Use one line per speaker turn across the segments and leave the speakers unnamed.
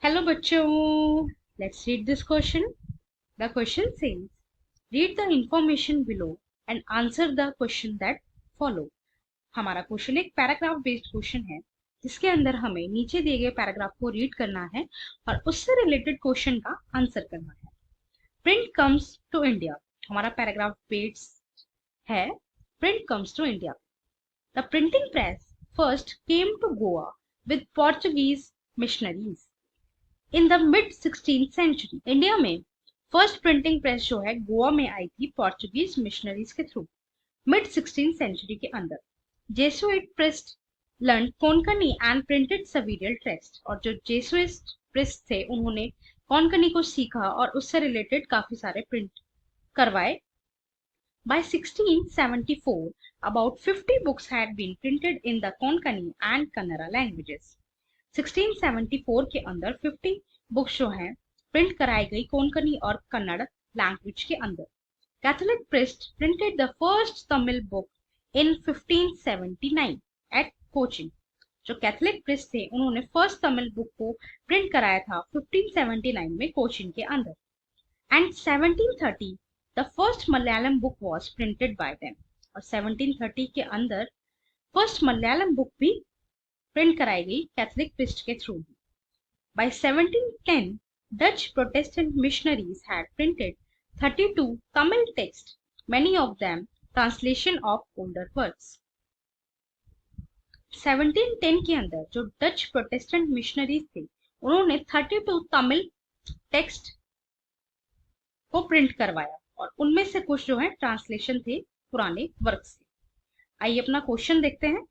Hello बच्चों, let's read this question. The question says read the information below and answer the question that follow. हमारा question एक paragraph based question है जिसके अंदर हमें नीचे दिए गए पैराग्राफ को रीड करना है और उससे रिलेटेड क्वेश्चन का आंसर करना है. Print comes to India. हमारा पैराग्राफ बेस्ड है. Print comes to India. The printing press first came to Goa with Portuguese missionaries in the mid-16th century. India में फर्स्ट प्रिंटिंग प्रेस जो है गोवा में आई थी पोर्चुगीज मिशनरीज के थ्रू mid-16th सेंचुरी के अंदर. Jesuit priest learn Konkani and printed several text. और जो जेसुइट प्रिस्ट थे उन्होंने कोंकणी को सीखा और उससे रिलेटेड काफी सारे प्रिंट करवाए. By 1674, about 50 books had been printed in the Konkani and Kanara languages. 1674 के अंदर 50 बुक्स जो हैं प्रिंट कराई गई कोंकणी और कन्नड़ लैंग्वेज के अंदर. Catholic priest printed the first Tamil book in 1579 at Cochin. जो कैथोलिक प्रिस्ट थे उन्होंने फर्स्ट तमिल बुक को प्रिंट कराया था 1579 में कोचिन के अंदर. And 1730 the first Malayalam book was printed by them. और 1730 के अंदर फर्स्ट मलयालम बुक भी प्रिंट कराई गई कैथोलिक प्रिस्ट के through. By 1710, Dutch Protestant missionaries had printed 32 Tamil texts, many of them translation of older works. 1710 के अंदर जो डच प्रोटेस्टेंट मिशनरीज थे उन्होंने 32 तमिल टेक्स्ट को प्रिंट करवाया और उनमें से कुछ जो है ट्रांसलेशन थे पुराने वर्क से. आइए अपना क्वेश्चन देखते हैं.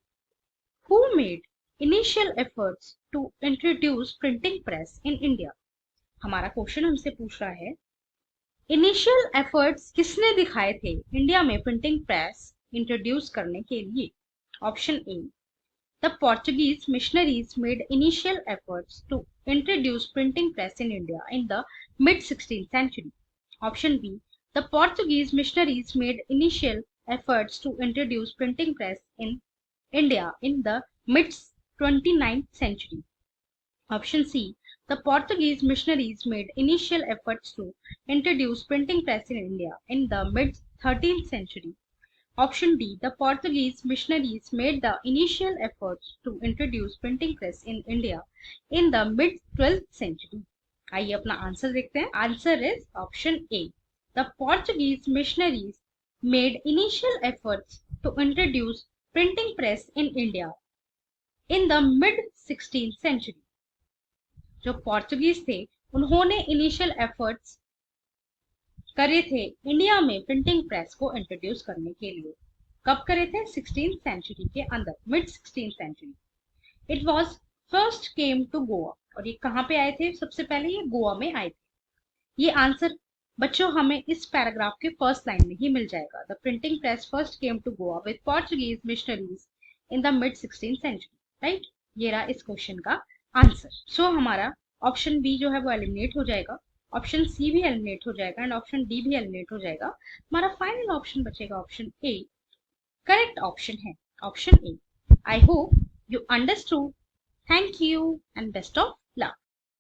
Who made initial efforts to introduce printing press in India? हमारा क्वेश्चन हमसे पूछ रहा है इनिशियल एफर्ट्स किसने दिखाए थे इंडिया में प्रिंटिंग प्रेस इंट्रोड्यूस करने के लिए. Option A, the Portuguese missionaries made initial efforts to introduce printing press in India in the mid-16th century. Option B, the Portuguese missionaries made initial efforts to introduce printing press in India in the mid-29th century. Option C, the Portuguese missionaries made initial efforts to introduce printing press in India in the mid-13th century. Option D, the Portuguese missionaries made the initial efforts to introduce printing press in India in the mid-12th century. आइए अपना answer देखते हैं. Answer is option A. The Portuguese missionaries made initial efforts to introduce printing press in India in the mid-16th century. जो Portuguese थे उन्होंने initial efforts करे थे India में प्रिंटिंग प्रेस को इंट्रोड्यूस करने के लिए. कब करे थे? 16th सेंचुरी के अंदर, mid-16th century. It was first came to Goa. और ये कहाँ पे आए थे? सबसे पहले ये गोवा में आए थे. ये आंसर बच्चों हमें इस पैराग्राफ के फर्स्ट लाइन में ही मिल जाएगा. The printing press first came to Goa with Portuguese missionaries in the mid-16th century. Right, ये रहा इस क्वेश्चन का आंसर. सो हमारा ऑप्शन बी जो है वो एलिमिनेट हो जाएगा, ऑप्शन सी भी एलिमिनेट हो जाएगा एंड ऑप्शन डी भी एलिमिनेट हो जाएगा. हमारा फाइनल ऑप्शन बचेगा ऑप्शन ए. करेक्ट ऑप्शन है option A. I hope you understood. Thank you and best of luck.